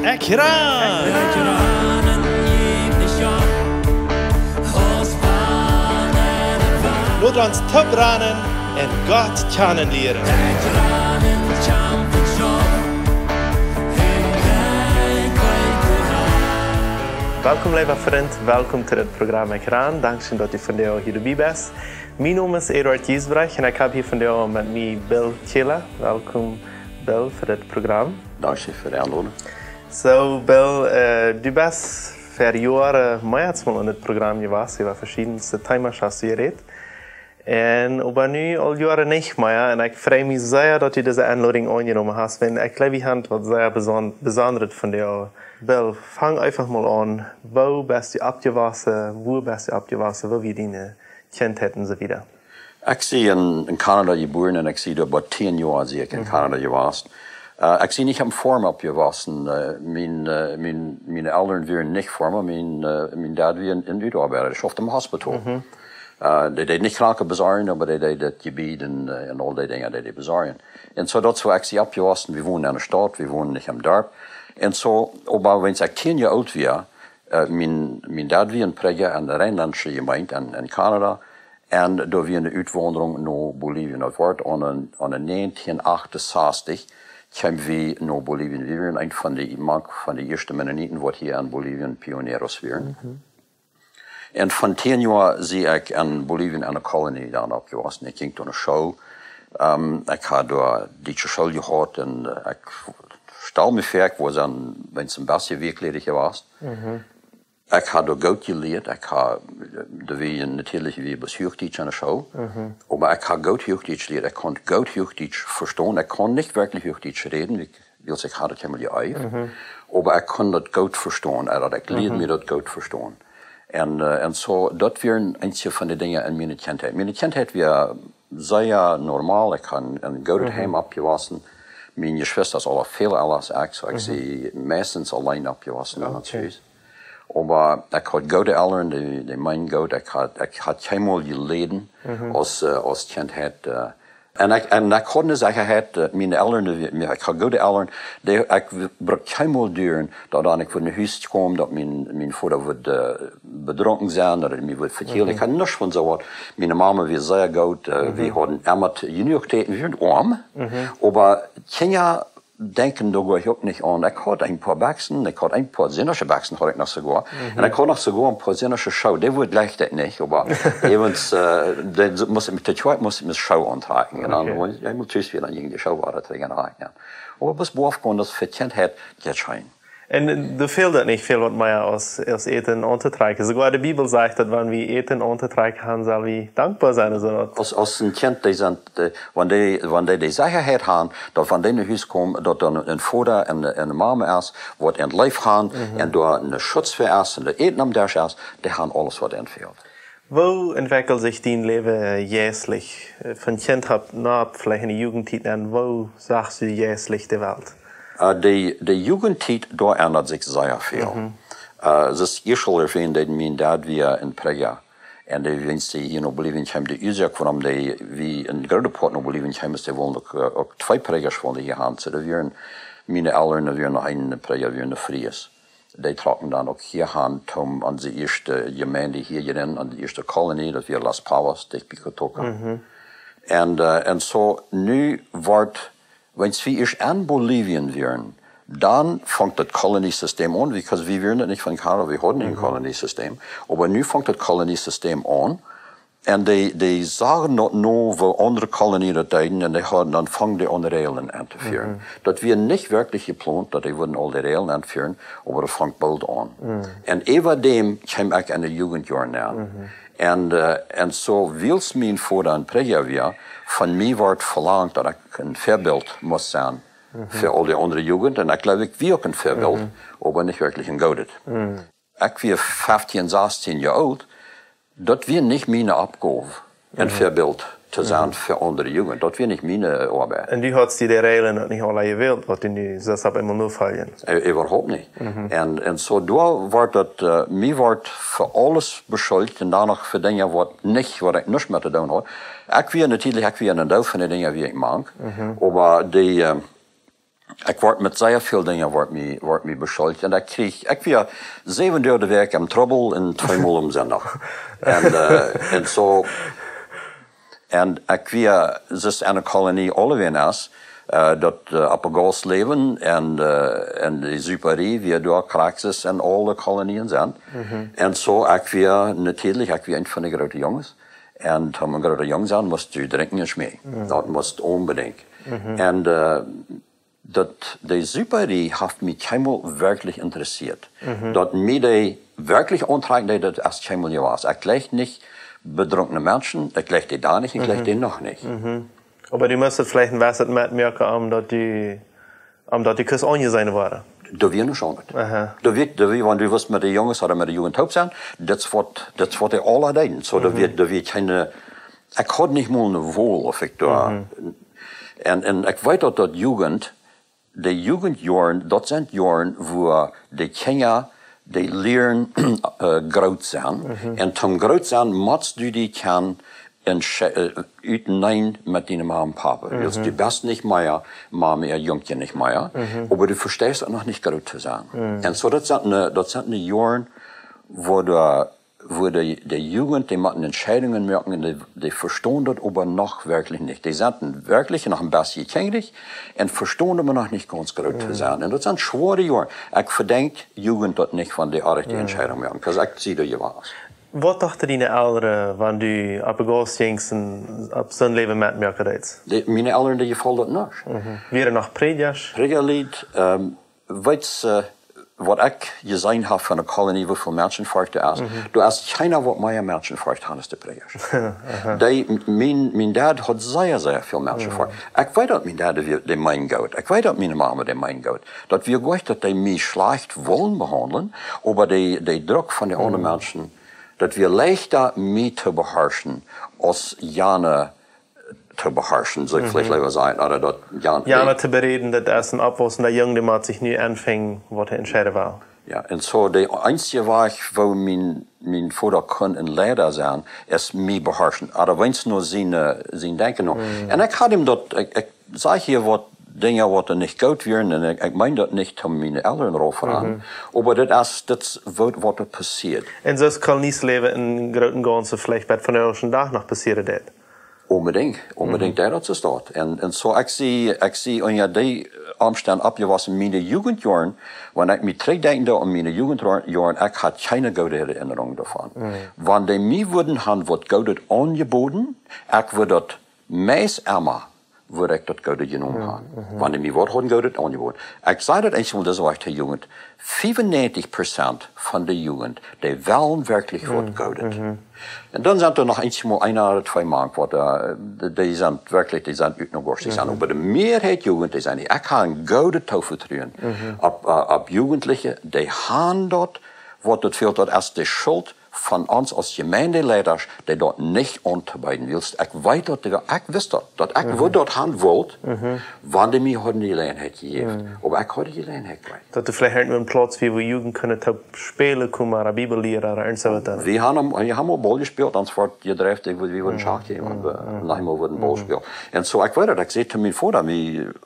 Ekran! Laat ons topranen en God kennenleren. Welkom lieve vriend, welkom to dit programma Ekran. Dankzij dat u vandaag hier erbij bent. Mijn naam is Eduard Giesbrecht en ik heb hier vandaag met mij Bill Chela. Welkom Bill voor dit programma. Dank je voor de aanloning. So Bill, du bent voor jaren meestal in het programma geweest. Je hebt verschillende thema's gestudeerd. En aber nu al jaren niet meer. En ik freue mich zeer dat je deze aanloning aangenomen hebt. Want ik glaube, je hebt wat zeer bijzonders van jou. Bill, fang einfach mal an. Wo bist du abgewachsen? Wo bist du abgewachsen? Wo wir deine Kindheit und so weiter? Ik zie in Canada geboren en ik zie dat bij 10 jaar zie ik in Canada geweest. Ik zie niet in vorm opgewassen. Mijn ouders waren niet vorm. Mijn dad was in uitarbeider. Hij schofte im hospital. Die deed niet kranken bezorgen, maar die deed het gebied en al die dingen die bezorgen. En zo dat zo ik zie opgewassen. We wonen in de stad, we wonen niet in het dorp. En zo, maar wanneer ik 10 jaar oud was, mijn dad was in Praga in de Rijnlandse gemeente in Canada. En daar was een uitwandering naar Bolivie. Dat wordt aan 1968 kwamen we naar Bolivie. We waren een van de eerste Mennonieten wat hier in Bolivie pioneros waren. En van 10 jaar zie ik in Bolivie in een kolonie dan opgewassen. Ik ging toen een show. Ik had daar die school gehad en ik stel me voor, ik was dan een beetje werkledig geweest. Ik had daar goed geleerd. Ik had natuurlijk weer Hochdeutsch aan de show. Maar ik had goed Hochdeutsch geleerd. Ik kon goed Hochdeutsch verstaan. Ik kon niet werkelijk Hochdeutsch reden. Ik had het helemaal geëift. Maar ik kon dat goed verstaan. Ik leerde me dat goed verstaan. En zo, dat waren eentje van de dingen in mijn kindheid. Mijn kindheid was zeer normaal. Ik had een goed heim opgewassen. Mijn geschwisters alle veel alles ik. So ik zie meestens alleen opgewassen in het huis. Maar ik had goede ouderen, die mijn goed. Ik had helemaal geleden als kindheid. En ik kon niet zeggen, mijn ouderen, ik had goede ouderen, ik bracht helemaal duren dat ik voor naar huis kwam, dat mijn vader would bedronken zijn, dat hij me would vertellen. Ik had niets van zo wat. Mijn mama was zeer goed, we hadden immer genoeg tijd, we waren arm. Maar Kenia denken daar ook niet aan. Ik had een paar baksen, ik had een paar zinnige baksen, had ik nog sogar. En ik had nog sogar een paar zinnige show. Die wordt leicht het niet, maar evens, met de tweede moest ik mijn show aantrekken. En dan, jij moet thuis weer dan die show waren tegen haken. Maar bis boven kon dat verdient het, gaat schijn. En er fehlt dat nicht viel, was man als Eten anzutreiben. Sogar die Bibel sagt, dass wenn wir Eten anzutreiben haben, sollen wir dankbar sein. Als een kind, wanneer die zekerheid hebben, dat van die naar huis komen, dat er een vader en een mama is, wat in het lijf gaan, en door een schutz voor is, en de eten om daar is, die gaan alles wat entfehlt. Wo entwickelt sich dein Leben jährlich? Von Kind nach vielleicht in der Jugendzeit an, wo sagst du jährlich die Welt? De Jugendtijd, daar ändert zich zeer veel. Het is eerst al erwähnt dat mijn dad weer in Praga. En de winst die hier naar Bolivie kwam, de oorzaak waarom die wie een grote part naar Bolivie kwam, is die wilden ook 2 Pragers van die gehad. So dat waren mijn ouderen weer nog een in Praga, weer in de Fries. Die trokken dan ook hier aan, om aan de eerste gemeente hierin, aan de eerste kolonie, dat weer Las Pavas, die getrokken. En zo, nu wordt wanneer we eerst in Bolivien waren, dan vangt het koloniesysteem aan, want we waren niet van Canada, we hadden een koloniesysteem. Maar nu vangt het koloniesysteem aan. En die zagen dat nu voor andere kolonieën dat deden, en dan vangen die aan de regelen aan te vuren. Dat we niet werkelijk gepland, dat die worden al de regelen aan te vuren, maar dat vangt bald aan. En everdem kwam ik in de jugendjaren aan. En zo wils mijn vader in Praga weer, van mij wordt verlangd dat ik een voorbeeld moest zijn voor al die andere jugend. En ik geloof ik wie ook een voorbeeld, maar niet werkelijk een gouden. Ik was 15, 16 jaar oud, dat was niet mijn opgave, een voorbeeld te zijn voor andere jugend. Dat was niet mijn arbeid. En du hast die Regeln nicht alle gewählt, was du nu das aber immer nur fallen. Überhaupt nicht. En zo door wordt dat, mij wordt voor alles beschuldigd en dan nog voor dingen wat ik niets meer te doen had. Ik weer natuurlijk, ik weer een deel van de dingen die ik maak. Maar Ik word met zeer veel dingen wordt me beschuldigd. En ik weer 7 dagen de week in trouble en 2 maal om zondag. En zo. En ik weer, dus in de kolonie Olivina's, dat Apagos leven en de superie weer door Kraxis en alle koloniën zijn. En zo, ik weer natuurlijk, een van de grote jongens. En toen een grote jongen zijn, moest je drinken eens mee. Dat moest onbedingt. En de superie heeft me helemaal werkelijk geïnteresseerd. Dat mij die werkelijk ontrekt dat als helemaal was. Ik leg niet bedrunkene Menschen, ik leg die da nicht, ich leg die noch nicht. Aber du müsstest vielleicht ein bisschen mitmerken, omdat die kus ongezeine waren. Dat weet nog zo niet. Want du wist met de jongens hadden met de Jugendhaupt zijn, dat is wat die alle deden. So, dat weet geen, ik had niet meer een wohl of ik daar. En ik weet dat Jugend, de Jugendjaren, dat zijn jaren waar de kinderen die leren groot zijn. En toen groot zijn, moet je die kan nein met die Mama und Papa. Dus du bist nicht mehr Mama, Jungchen nicht mehr. Aber du verstehst auch noch nicht groot zu sein. En so, dat zijn de jaren wo de Jugend, die machen Entscheidungen merken, die verstehen das aber noch wirklich nicht. Die sind wirklich noch ein bisschen kindlich und verstehen aber noch nicht ganz groot zu sein. Und das sind schwere Jahre. Ich verdenke Jugend das nicht von der Art, die Entscheidung merken, weil ich sehe, dass je was. Wat dachten deine Eltern, wenn du op August gingst en op zijn leven metmerken deed? Mijn Eltern, die gevallen dat nog. Weer nog predikers? Predigerlied, weet wat ik gezien heb van de kolonie, hoeveel mensenvrachten is. Du hast keiner wat meer mensenvracht als de predikers. Mijn dad had zeer veel mensenvracht. Ik weet dat mijn dad de mijn gaat. Ik weet dat mijn mama de mijn gaat. Dat we gedacht dat die mij slecht willen behandelen, maar de druk van de andere mensen, dat we leichter mee te beherrschen, als jane te beherrschen, zou ik vielleicht lieber sagen. Oder dat jane te bereden, dat is een oplossing, dat jong die zich nu aanving, wat hij entscheiden wil. Ja, en zo, de einzige weg waar mijn vader kon een leider zijn, is mee beherrschen. Aber wens nur zijn denken nog. En ik had hem dat, ik zeg hier wat dingen wat niet goed werden, en ik meen dat niet om mijn Eltern erover aan, maar dat is wat er passiert. En zo kan niet leven in grote ganzen vielleicht bij van de dag nog passeren dit. Unbedingt dat is dat. En zo, ik zie onder die omstand opgewassen mijn Jugendjaren, wanneer ik me terugdenke aan mijn Jugendjaren, ik had geen goede herinnering daarvan. Wanneer die mij worden gaan wat goud aangeboden, ik word dat meest immer, waar ik dat goud genomen had. Wanneer mij wat hadden goud aangeboden. Ik zei dat eens, dat was de Jugend. 95% van de Jugend, die willen werkelijk wat goud. En dan zijn er nog eenmaal 1 oder 2 Mark, die zijn werkelijk, die zijn uit nog worstig zijn. Maar de meerheid Jugend, die zijn niet. Ik ga een gouden touw vertrouwen op Jugendlichen, die gaan dat, wat het veel dat als de schuld van ons als gemeenteleiders, die dat niet onderbijden wilst. Ik weet dat, ik wist dat ik wat dat gaan wilt, wanneer mij hadden die gelegenheid gegeven. Maar ik had die gelegenheid kwijt. Dat er vielleicht nur een plaats wie we Jugend kunnen spelen, komen, een Bibellehrer en zo wat. We hebben al bal gespeeld, anders wordt je drijft, we worden schaak geven, nog eenmaal worden bal gespeeld. En zo, ik weet dat, ik zei te mijn vader,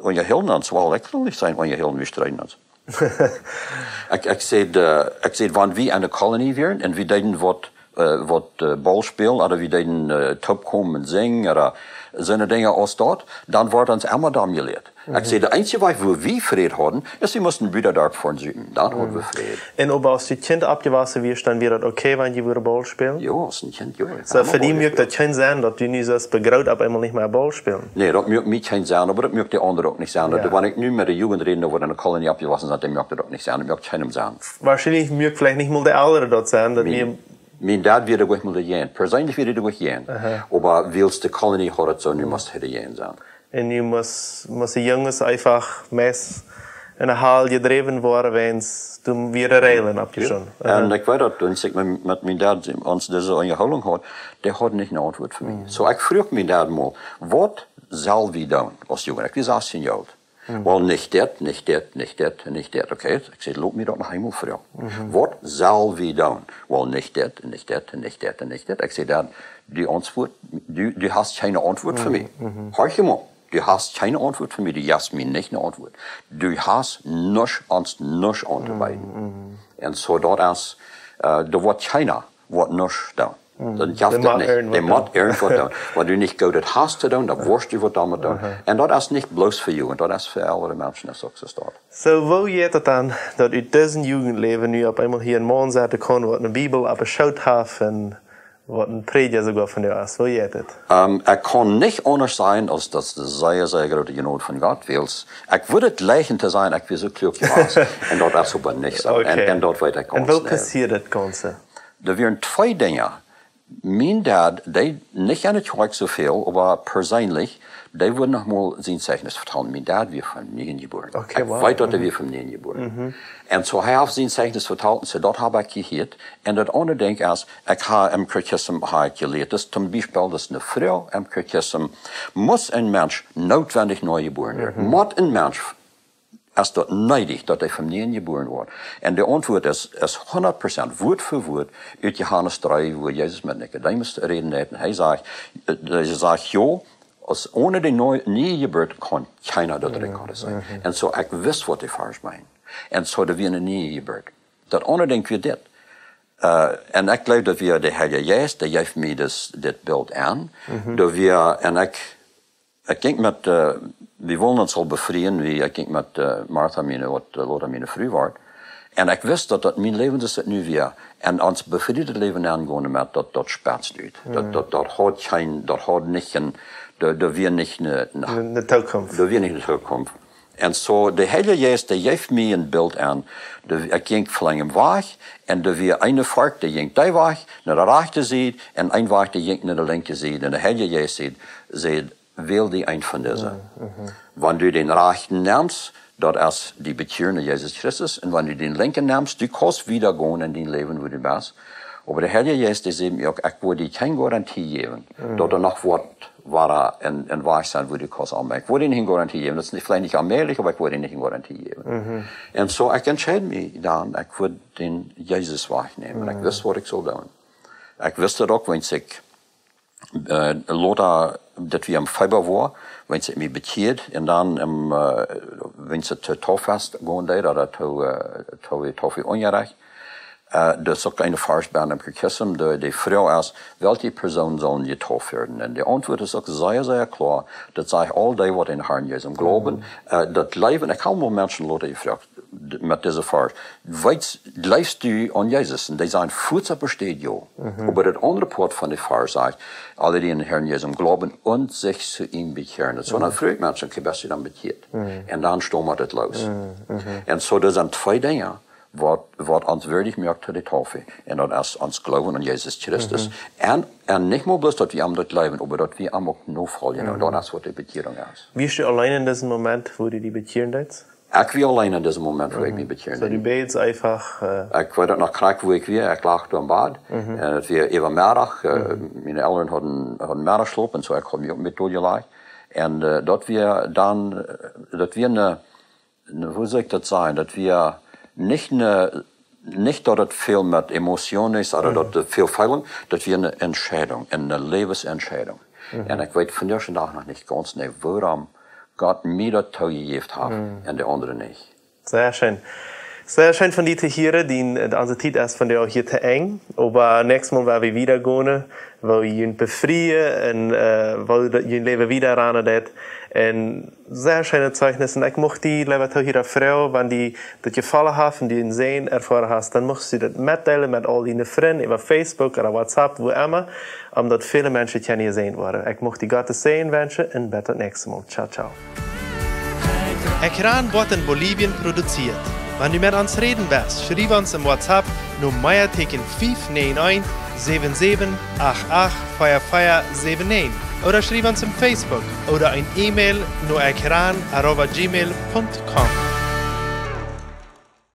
on je heel nans, wel, ik wil niet zijn, on je heel niet strijden. Ik zei, wanneer we aan de kolonie waren en we deden wat bal spelen, of we deden top komen en zingen, of zo'n dingen als dat, dan wordt ons allemaal dan geleerd. Ik zei, de enige weg waar we vrede hadden, is we moesten Brüder daarvoor zoeken. Dan hadden we vrede. En als je kind opgewassen werd, dan werd het oké, wanneer je weer bal speelt? Ja, als een kind, ja. So, voor die moet dat geen zijn, dat je nu zo begroot op eenmaal niet meer bal spelen? Nee, dat moet mij geen zijn, maar dat moet de anderen ook niet zijn. Ja. Wanneer ik nu met de Jugend reden over een kolonie opgewassen zijn, dan moet dat ook niet zijn. Dat moet geen zijn. Waarschijnlijk moet vielleicht niet mal de ouderen dat zijn, dat we... Mijn dad wilde ook met de jeen. Persoonlijk wilde ik ook jeen. Maar wils de kolonie had het zo, nu moest hij de jeen zijn. En nu moest de jongens einfach meest in een haal gedreven worden, wens toen weer reilen opgeschoen. En ik weet dat, toen ik met mijn dad ons deze onderhouding had, die had niet een antwoord voor mij. Zo, ik vroeg mijn dad mal, wat zal we doen als jongen? Ik was 18 jaar oud. Wel, niet dit. Oké, ik zei, loop me dat nog eenmaal voor jou. Wat zal we doen? Wel, niet dit. Ik zei, dan, die antwoord, du hast geen antwoord voor mij. Hoor je maar. Du hast keine Antwort von mir, du hast mir nicht eine Antwort. Du hast nichts anzubieten. Und so dort ist, da wird keiner, nichts da. Dan jaft het niet. Je moet irgendwas doen. Wat du niet goed hast te doen, dan worst je wat damit doen. En dat is niet bloos voor jou, en dat is voor alle mensen die ook zo staat. So, wo geht es dann, dass u diesen Jugendleben nu op einmal hier in Morgen zetten kon, wat een Bibel abgeschaut heeft en wat een prediger sogar von dir ist? Wo geht es? Ik kan niet anders zijn als dat de zeer grote genoot van God wils. Ik wil het lijken te zijn, ik wil zo klug was. En dat is aber niet zo. Okay. En dat weet ik ganz En wat passiert het Ganze? Er waren twee dingen. Mijn dad, die niet aan het werk zoveel, maar persoonlijk, die wilde nog mal zijn zeichnis vertellen. Mijn dad weer van 9 geboren. Okay, wow. Ik weet dat hij weer van 9 geboren. En zo hij heeft zijn zeichnis verteld, en zo dat heb ik gehoord. En dat andere ding is, ik heb hem geleerd. Dus zum Beispiel, dat een vrouw hem moet een mens noodwendig neu geboren worden. Moet een mens als dat neidig dat hij van 9 geboren wordt. En de antwoord is 100% woord voor woord uit Johannes 3, waar Jezus met Nicodemus reden heeft. En hij zegt, joh, als ohne de nieuwe geboorte kan keiner dat record zijn. En zo, ik wist wat hij vers meint. En zo, dat we een nieuwe geboorte. Dat andere denk we dit. En ik geloof dat we de Heilige Geest, die geeft mij dit beeld aan. Dat we, en ik denk met, we willen ons al bevrienden, ik denk met Martha, wat Lothar mijn vrouw wordt. En ik wist dat mijn leven is het nu weer. En ons bevriende leven aangaan met dat spaats doet. Dat had niet een, dat weer niet een toekomst. Dat weer niet een toekomst. En zo, de Heilige Geest, die geeft mij een beeld aan. Ik ging verlangen weg. En er weer een vark, die ging die weg, naar de rechterzijde. En een vark, die ging naar de linkerzijde. En de Heilige Geest zei, wil die een van deze. Wanneer du den rechten neemt, dat is die bekeren Jezus Christus. En wanneer du den linken neemt, du kannst wieder gaan in die leven waar du bent. Maar de Heilige Geest die zegt ook, ik wil die geen garantie geven. Dat er nog wat waar en waar zijn waar du kannst aanmerken. Ik wil die geen garantie geven. Dat is niet, vielleicht niet aanmerkelijk, maar ik wil die niet geen garantie geven. En zo, ik entscheid me dan, ik wil den Jezus wegnemen. Ik wist wat ik zou doen. Ik wist het ook, want ik Lothar, dat we am Februar war, wenn sie mich bekeert, und dann, wenn sie zu Torfest gehen, oder zu ungerecht, das ist auch eine Farsbahn im Kirchen, die Frau ist, welche Personen sollen getauft werden? Und die Antwort ist auch sehr, sehr klar, das sei all die, was in Herrn Jesus glauben, das Leben, ich habe mal Menschen, Leute gefragt, mit dieser Vers, leifst du an Jesus? Und die sagen, Fuße besteht ja. Aber das andere Part von der Vers sagt, alle, die in den Herrn Jesus glauben und sich zu ihm bekehren. So dann fragt Menschen, was sie dann bekehrt. Und dann stürmt das los. Und so, das sind zwei Dinge, was uns würdig macht zu der Taufe. Und das ist uns Glauben an Jesus Christus. Und nicht nur bloß, dass wir am das leben, aber dass wir am auch noch folgen. Und das ist, was die Bekehrung ist. Wie bist du allein in diesem Moment, wo du die bekehren willst? Ich war allein in diesem Moment, wo ich mich bekehren So, du betest einfach... Ich war dort noch krank, wo ich war. Ich lag da im Bad. Und es war eben Mittag. Meine Eltern hatten Mittagsschlaf, und so ich habe mich auch mit durchgelegt. Und dort wir dann, dass wir eine, wo soll ich das sagen, dass wir nicht, dass das viel mit Emotionen ist, oder dass das viel Fehlung, dass wir eine Entscheidung, eine Lebensentscheidung. Und ich weiß von der Tag noch nicht ganz genau, warum Gott mir das gegeben hat und der andere nicht. Sehr schön. Sehr schön von dir zu hören. Die Zeit ist von dir auch hier zu eng. Aber nächstes Mal werden wir wieder gehen, wo wir ihn befreien und wo wir ihr Leben wieder ran hat. Und sehr schöne Zeugnis. Und ich möchte die Leute hier Frau, wenn die das gefallen haben und die ihn sehen, erfahren hast, dann musst du das mitteilen mit all deinen Freunden über Facebook oder WhatsApp, wo immer, dass viele Menschen hier sehen werden. Ich möchte Gottes Segen wünschen und bis zum nächsten Mal. Ciao, ciao. Ekran wird in Bolivien produziert. Wenn du mit uns reden willst, schreib uns im WhatsApp nur Meierteken 591 77 88 4479 oder schreib uns im Facebook oder ein E-Mail nur ekran@gmail.com.